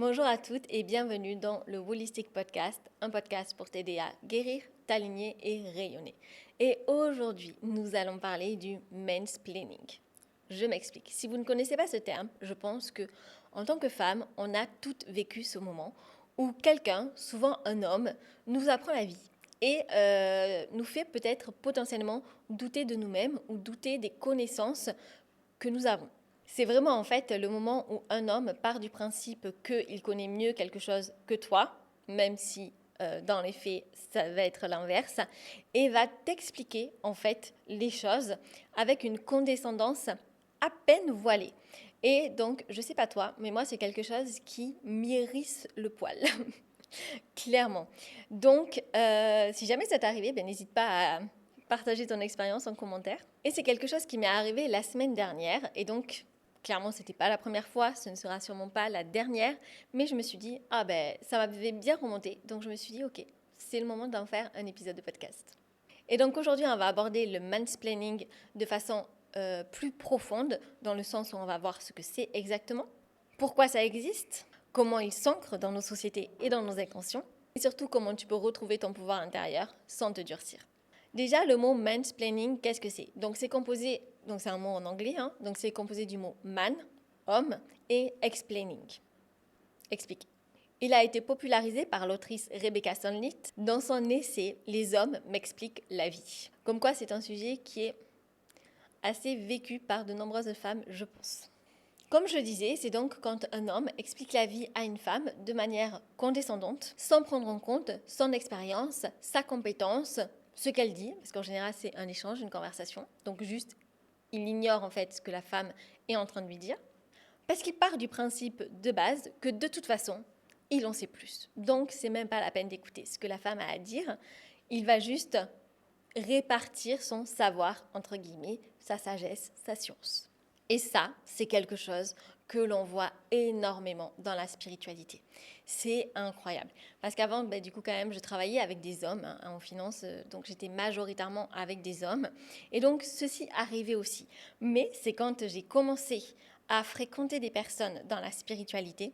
Bonjour à toutes et bienvenue dans le Holistic Podcast, un podcast pour t'aider à guérir, t'aligner et rayonner. Et aujourd'hui, nous allons parler du mansplaining. Je m'explique. Si vous ne connaissez pas ce terme, je pense que en tant que femme, on a toutes vécu ce moment où quelqu'un, souvent un homme, nous apprend la vie et nous fait peut-être potentiellement douter de nous-mêmes ou douter des connaissances que nous avons. C'est vraiment en fait le moment où un homme part du principe qu'il connaît mieux quelque chose que toi, même si dans les faits ça va être l'inverse, et va t'expliquer en fait les choses avec une condescendance à peine voilée. Et donc, je sais pas toi, mais moi c'est quelque chose qui m'irrisse le poil. Clairement. Donc, si jamais ça t'est arrivé, n'hésite pas à partager ton expérience en commentaire. Et c'est quelque chose qui m'est arrivé la semaine dernière. Et donc, clairement, ce n'était pas la première fois, ce ne sera sûrement pas la dernière. Mais je me suis dit, ça m'avait bien remonté. Donc, je me suis dit, ok, c'est le moment d'en faire un épisode de podcast. Et donc, aujourd'hui, on va aborder le mansplaining de façon plus profonde, dans le sens où on va voir ce que c'est exactement, pourquoi ça existe, comment il s'ancre dans nos sociétés et dans nos inconscients, et surtout comment tu peux retrouver ton pouvoir intérieur sans te durcir. Déjà, le mot mansplaining, qu'est-ce que c'est? Donc c'est un mot en anglais, donc c'est composé du mot man, homme, et explaining, expliquer. Il a été popularisé par l'autrice Rebecca Solnit dans son essai Les hommes m'expliquent la vie. Comme quoi c'est un sujet qui est assez vécu par de nombreuses femmes, je pense. Comme je disais, c'est donc quand un homme explique la vie à une femme de manière condescendante, sans prendre en compte son expérience, sa compétence, ce qu'elle dit, parce qu'en général c'est un échange, une conversation, donc juste il ignore en fait ce que la femme est en train de lui dire, parce qu'il part du principe de base que de toute façon, il en sait plus. Donc c'est même pas la peine d'écouter ce que la femme a à dire, il va juste répartir son savoir, entre guillemets, sa sagesse, sa science. Et ça, c'est quelque chose que l'on voit énormément dans la spiritualité. C'est incroyable. Parce qu'avant, du coup, quand même, je travaillais avec des hommes en finance, donc j'étais majoritairement avec des hommes. Et donc, ceci arrivait aussi. Mais c'est quand j'ai commencé à fréquenter des personnes dans la spiritualité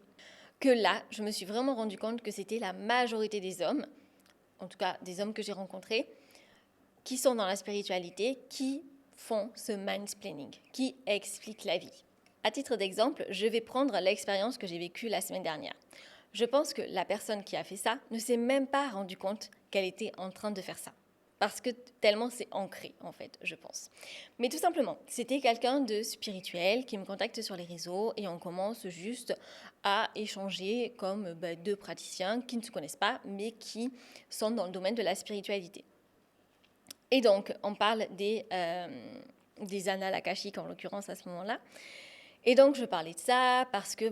que là, je me suis vraiment rendu compte que c'était la majorité des hommes, en tout cas des hommes que j'ai rencontrés, qui sont dans la spiritualité, qui font ce mansplaining, qui expliquent la vie. À titre d'exemple, je vais prendre l'expérience que j'ai vécue la semaine dernière. Je pense que la personne qui a fait ça ne s'est même pas rendu compte qu'elle était en train de faire ça. Parce que tellement c'est ancré, en fait, je pense. Mais tout simplement, c'était quelqu'un de spirituel qui me contacte sur les réseaux et on commence juste à échanger comme deux praticiens qui ne se connaissent pas, mais qui sont dans le domaine de la spiritualité. Et donc, on parle des annales akashiques, en l'occurrence, à ce moment-là. Et donc, je parlais de ça parce que,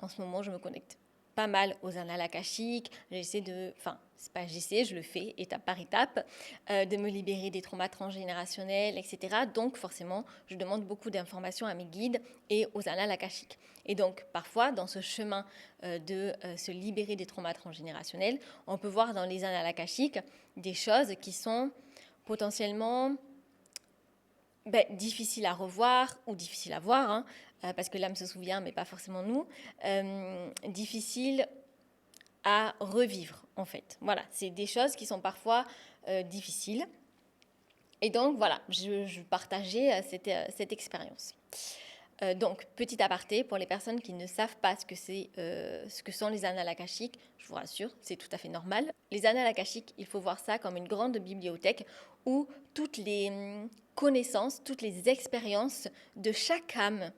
en ce moment, je me connecte pas mal aux annales akashiques. Je le fais étape par étape, de me libérer des traumas transgénérationnels, etc. Donc, forcément, je demande beaucoup d'informations à mes guides et aux annales akashiques. Et donc, parfois, dans ce chemin de se libérer des traumas transgénérationnels, on peut voir dans les annales akashiques des choses qui sont potentiellement difficile à revoir ou difficile à voir, parce que l'âme se souvient, mais pas forcément nous, difficile à revivre, en fait. Voilà, c'est des choses qui sont parfois difficiles. Et donc, voilà, je partageais cette expérience. Donc, petit aparté, pour les personnes qui ne savent pas ce que sont les annales akashiques, je vous rassure, c'est tout à fait normal. Les annales akashiques, il faut voir ça comme une grande bibliothèque où toutes les connaissances, toutes les expériences de chaque âme,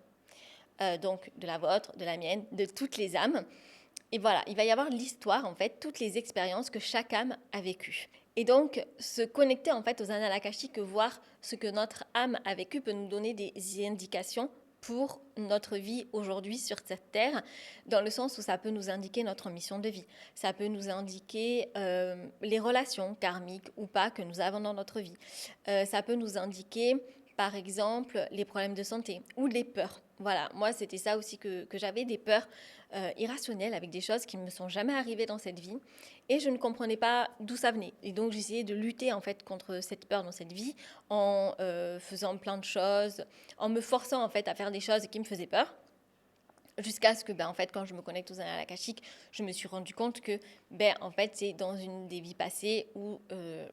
donc de la vôtre, de la mienne, de toutes les âmes, et voilà, il va y avoir l'histoire, en fait, toutes les expériences que chaque âme a vécues. Et donc, se connecter en fait aux annales akashiques, voir ce que notre âme a vécu peut nous donner des indications pour notre vie aujourd'hui sur cette terre, dans le sens où ça peut nous indiquer notre mission de vie. Ça peut nous indiquer les relations karmiques ou pas que nous avons dans notre vie. Ça peut nous indiquer, par exemple, les problèmes de santé ou les peurs. Voilà, moi c'était ça aussi que j'avais, des peurs irrationnelles avec des choses qui ne me sont jamais arrivées dans cette vie et je ne comprenais pas d'où ça venait. Et donc j'essayais de lutter en fait contre cette peur dans cette vie en faisant plein de choses, en me forçant en fait à faire des choses qui me faisaient peur. Jusqu'à ce que, en fait, quand je me connecte aux annales akashiques, je me suis rendu compte que, en fait, c'est dans une des vies passées où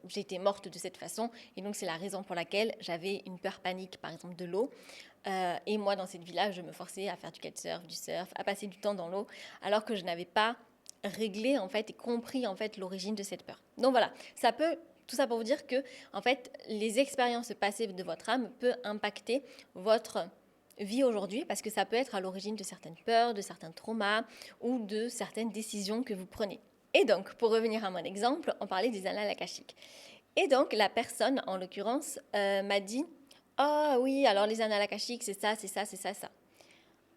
j'étais morte de cette façon. Et donc, c'est la raison pour laquelle j'avais une peur panique, par exemple, de l'eau. Et moi, dans cette vie-là, je me forçais à faire du kitesurf, du surf, à passer du temps dans l'eau, alors que je n'avais pas réglé, en fait, et compris, en fait, l'origine de cette peur. Donc, voilà, tout ça pour vous dire que, en fait, les expériences passées de votre âme peuvent impacter votre vie aujourd'hui, parce que ça peut être à l'origine de certaines peurs, de certains traumas ou de certaines décisions que vous prenez. Et donc, pour revenir à mon exemple, on parlait des annales akashiques. Et donc, la personne, en l'occurrence, m'a dit « Ah oui, alors les annales akashiques, c'est ça, c'est ça, c'est ça, ça. »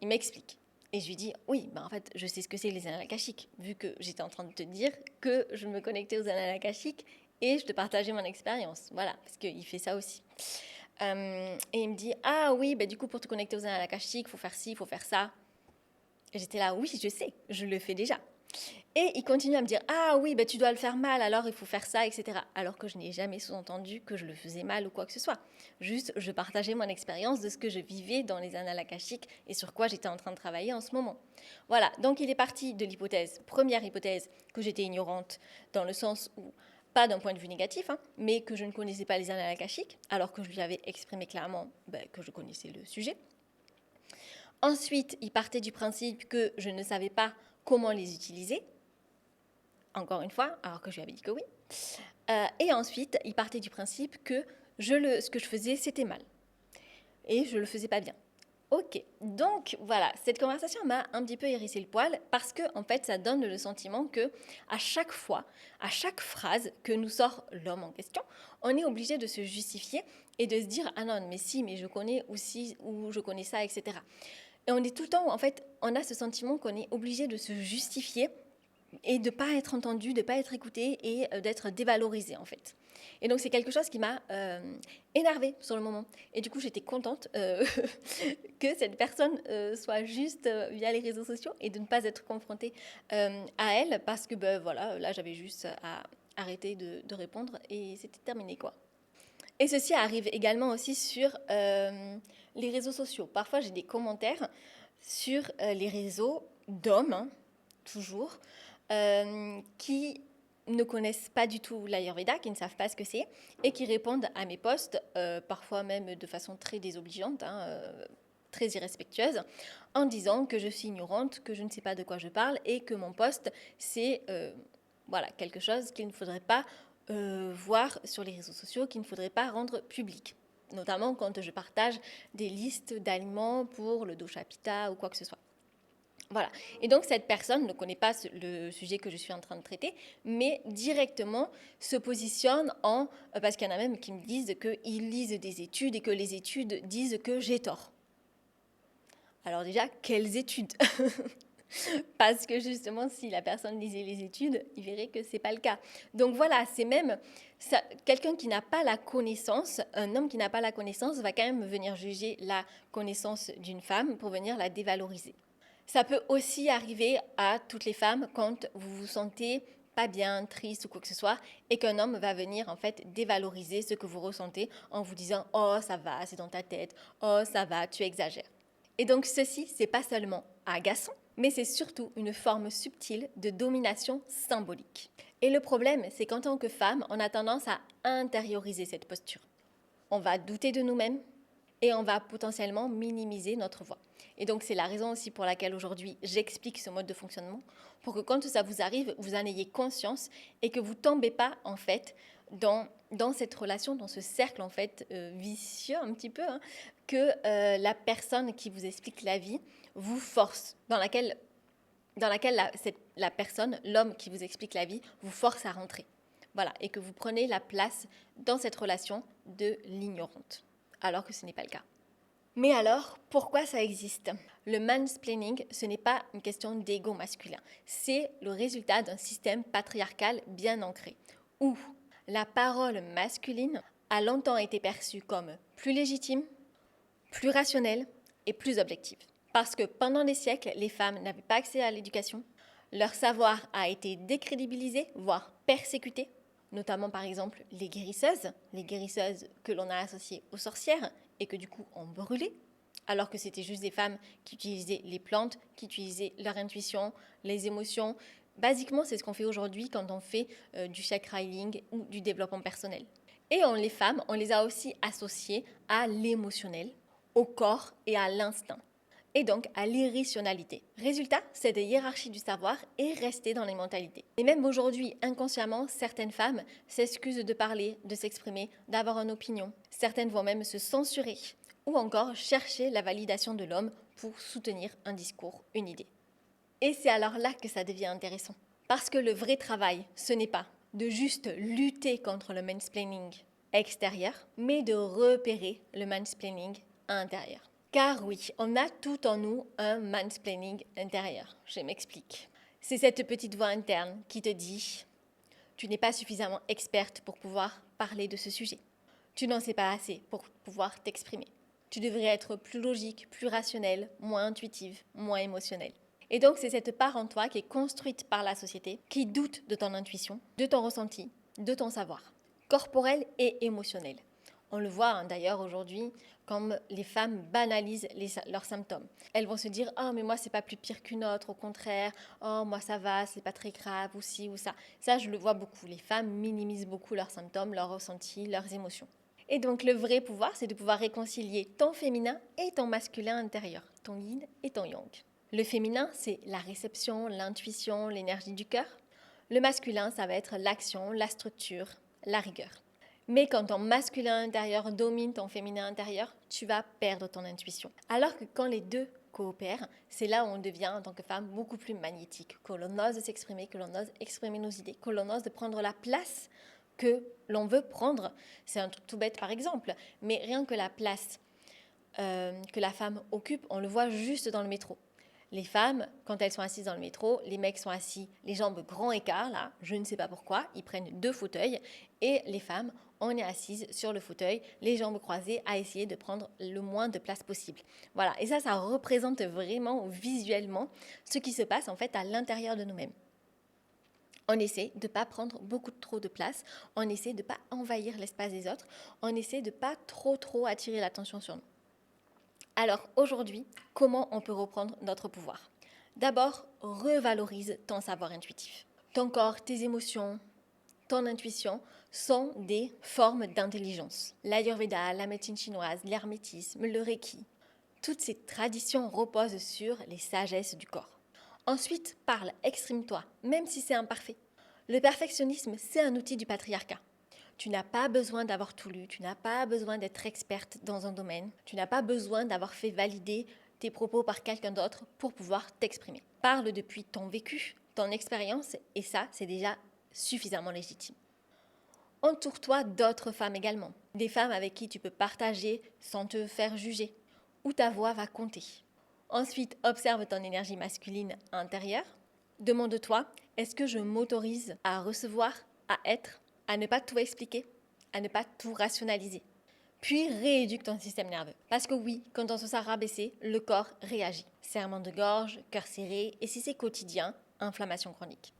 Il m'explique. Et je lui dis « Oui, en fait, je sais ce que c'est les annales akashiques, vu que j'étais en train de te dire que je me connectais aux annales akashiques et je te partageais mon expérience. » Voilà, parce qu'il fait ça aussi. Et il me dit « Ah oui, du coup, pour te connecter aux annales akashiques, il faut faire ci, il faut faire ça. » Et j'étais là « Oui, je sais, je le fais déjà. » Et il continue à me dire « Ah oui, tu dois le faire mal, alors il faut faire ça, etc. » Alors que je n'ai jamais sous-entendu que je le faisais mal ou quoi que ce soit. Juste, je partageais mon expérience de ce que je vivais dans les annales akashiques et sur quoi j'étais en train de travailler en ce moment. Voilà, donc il est parti de l'hypothèse, première hypothèse, que j'étais ignorante, dans le sens où, pas d'un point de vue négatif, mais que je ne connaissais pas les annales akashiques, alors que je lui avais exprimé clairement que je connaissais le sujet. Ensuite, il partait du principe que je ne savais pas comment les utiliser, encore une fois, alors que je lui avais dit que oui. Et ensuite, il partait du principe que ce que je faisais, c'était mal. Et je ne le faisais pas bien. Ok, donc voilà, cette conversation m'a un petit peu hérissé le poil parce que en fait, ça donne le sentiment que à chaque fois, à chaque phrase que nous sort l'homme en question, on est obligé de se justifier et de se dire ah non mais si mais je connais aussi ou je connais ça, etc. Et on est tout le temps, en fait, on a ce sentiment qu'on est obligé de se justifier et de ne pas être entendu, de ne pas être écouté et d'être dévalorisé en fait. Et donc c'est quelque chose qui m'a énervée sur le moment. Et du coup j'étais contente que cette personne soit juste via les réseaux sociaux et de ne pas être confrontée à elle parce que voilà, là j'avais juste à arrêter de répondre et c'était terminé quoi. Et ceci arrive également aussi sur les réseaux sociaux. Parfois j'ai des commentaires sur les réseaux d'hommes, toujours, qui ne connaissent pas du tout l'Ayurveda, qui ne savent pas ce que c'est, et qui répondent à mes posts, parfois même de façon très désobligeante, très irrespectueuse, en disant que je suis ignorante, que je ne sais pas de quoi je parle, et que mon post, c'est voilà, quelque chose qu'il ne faudrait pas voir sur les réseaux sociaux, qu'il ne faudrait pas rendre public. Notamment quand je partage des listes d'aliments pour le dosha pitta ou quoi que ce soit. Voilà. Et donc, cette personne ne connaît pas le sujet que je suis en train de traiter, mais directement se positionne en... parce qu'il y en a même qui me disent qu'ils lisent des études et que les études disent que j'ai tort. Alors déjà, quelles études? Parce que justement, si la personne lisait les études, il verrait que ce n'est pas le cas. Donc voilà, c'est même... quelqu'un qui n'a pas la connaissance, un homme qui n'a pas la connaissance va quand même venir juger la connaissance d'une femme pour venir la dévaloriser. Ça peut aussi arriver à toutes les femmes quand vous vous sentez pas bien, triste ou quoi que ce soit, et qu'un homme va venir en fait dévaloriser ce que vous ressentez en vous disant « Oh, ça va, c'est dans ta tête. Oh, ça va, tu exagères. » Et donc ceci, c'est pas seulement agaçant, mais c'est surtout une forme subtile de domination symbolique. Et le problème, c'est qu'en tant que femme, on a tendance à intérioriser cette posture. On va douter de nous-mêmes et on va potentiellement minimiser notre voix. Et donc c'est la raison aussi pour laquelle aujourd'hui j'explique ce mode de fonctionnement, pour que quand ça vous arrive, vous en ayez conscience et que vous ne tombez pas en fait dans cette relation, dans ce cercle en fait vicieux un petit peu, que la personne qui vous explique la vie vous force, dans laquelle la personne, l'homme qui vous explique la vie, vous force à rentrer. Voilà, et que vous prenez la place dans cette relation de l'ignorante, alors que ce n'est pas le cas. Mais alors, pourquoi ça existe? Le mansplaining, ce n'est pas une question d'ego masculin. C'est le résultat d'un système patriarcal bien ancré, où la parole masculine a longtemps été perçue comme plus légitime, plus rationnelle et plus objective. Parce que pendant des siècles, les femmes n'avaient pas accès à l'éducation, leur savoir a été décrédibilisé, voire persécuté, notamment par exemple les guérisseuses que l'on a associées aux sorcières et que du coup on brûlait. alors que c'était juste des femmes qui utilisaient les plantes, qui utilisaient leur intuition, les émotions. Basiquement, c'est ce qu'on fait aujourd'hui quand on fait du chakra healing ou du développement personnel. Et les femmes, on les a aussi associées à l'émotionnel, au corps et à l'instinct, et donc à l'irrationalité. Résultat, cette hiérarchie du savoir est restée dans les mentalités. Et même aujourd'hui, inconsciemment, certaines femmes s'excusent de parler, de s'exprimer, d'avoir une opinion. Certaines vont même se censurer ou encore chercher la validation de l'homme pour soutenir un discours, une idée. Et c'est alors là que ça devient intéressant. Parce que le vrai travail, ce n'est pas de juste lutter contre le mansplaining extérieur, mais de repérer le mansplaining intérieur. Car oui, on a tout en nous un mansplaining intérieur. Je m'explique. C'est cette petite voix interne qui te dit « Tu n'es pas suffisamment experte pour pouvoir parler de ce sujet. Tu n'en sais pas assez pour pouvoir t'exprimer. Tu devrais être plus logique, plus rationnelle, moins intuitive, moins émotionnelle. » Et donc, c'est cette part en toi qui est construite par la société, qui doute de ton intuition, de ton ressenti, de ton savoir, corporel et émotionnel. On le voit d'ailleurs aujourd'hui, comme les femmes banalisent leurs symptômes. Elles vont se dire « Oh, mais moi, c'est pas plus pire qu'une autre, au contraire. Oh, moi, ça va, c'est pas très grave, ou ci, ou ça. » Ça, je le vois beaucoup. Les femmes minimisent beaucoup leurs symptômes, leurs ressentis, leurs émotions. Et donc, le vrai pouvoir, c'est de pouvoir réconcilier ton féminin et ton masculin intérieur, ton yin et ton yang. Le féminin, c'est la réception, l'intuition, l'énergie du cœur. Le masculin, ça va être l'action, la structure, la rigueur. Mais quand ton masculin intérieur domine ton féminin intérieur, tu vas perdre ton intuition. Alors que quand les deux coopèrent, c'est là où on devient en tant que femme beaucoup plus magnétique, que l'on ose s'exprimer, que l'on ose exprimer nos idées, que l'on ose prendre la place que l'on veut prendre. C'est un truc tout bête par exemple, mais rien que la place que la femme occupe, on le voit juste dans le métro. Les femmes, quand elles sont assises dans le métro, les mecs sont assis, les jambes grand écart, là, je ne sais pas pourquoi, ils prennent 2 fauteuils, et les femmes, on est assises sur le fauteuil, les jambes croisées, à essayer de prendre le moins de place possible. Voilà, et ça représente vraiment visuellement ce qui se passe en fait à l'intérieur de nous-mêmes. On essaie de ne pas prendre beaucoup trop de place, on essaie de ne pas envahir l'espace des autres, on essaie de ne pas trop attirer l'attention sur nous. Alors aujourd'hui, comment on peut reprendre notre pouvoir ? D'abord, revalorise ton savoir intuitif. Ton corps, tes émotions, ton intuition sont des formes d'intelligence. L'Ayurveda, la médecine chinoise, l'hermétisme, le Reiki, toutes ces traditions reposent sur les sagesses du corps. Ensuite, parle, exprime-toi, même si c'est imparfait. Le perfectionnisme, c'est un outil du patriarcat. Tu n'as pas besoin d'avoir tout lu, tu n'as pas besoin d'être experte dans un domaine, tu n'as pas besoin d'avoir fait valider tes propos par quelqu'un d'autre pour pouvoir t'exprimer. Parle depuis ton vécu, ton expérience, et ça, c'est déjà suffisamment légitime. Entoure-toi d'autres femmes également, des femmes avec qui tu peux partager sans te faire juger, où ta voix va compter. Ensuite, observe ton énergie masculine intérieure. Demande-toi, est-ce que je m'autorise à recevoir, à être, à ne pas tout expliquer, à ne pas tout rationaliser. Puis rééduque ton système nerveux. Parce que oui, quand on se sent rabaissé, le corps réagit. Serrement de gorge, cœur serré, et si c'est quotidien, inflammation chronique.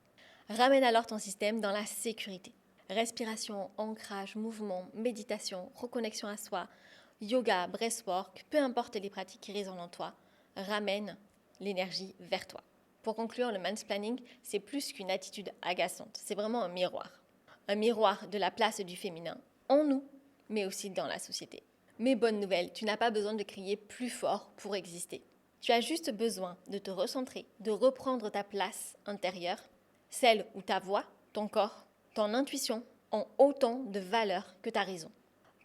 Ramène alors ton système dans la sécurité. Respiration, ancrage, mouvement, méditation, reconnexion à soi, yoga, breathwork, peu importe les pratiques qui résonnent en toi, ramène l'énergie vers toi. Pour conclure, le mansplaining, c'est plus qu'une attitude agaçante, c'est vraiment un miroir. Un miroir de la place du féminin en nous, mais aussi dans la société. Mais bonne nouvelle, tu n'as pas besoin de crier plus fort pour exister. Tu as juste besoin de te recentrer, de reprendre ta place intérieure, celle où ta voix, ton corps, ton intuition ont autant de valeur que ta raison.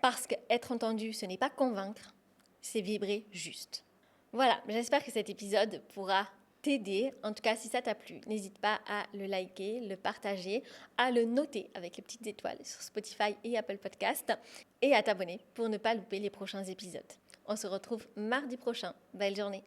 Parce qu'être entendu, ce n'est pas convaincre, c'est vibrer juste. Voilà, j'espère que cet épisode pourra t'aider. En tout cas, si ça t'a plu, n'hésite pas à le liker, le partager, à le noter avec les petites étoiles sur Spotify et Apple Podcast et à t'abonner pour ne pas louper les prochains épisodes. On se retrouve mardi prochain. Belle journée.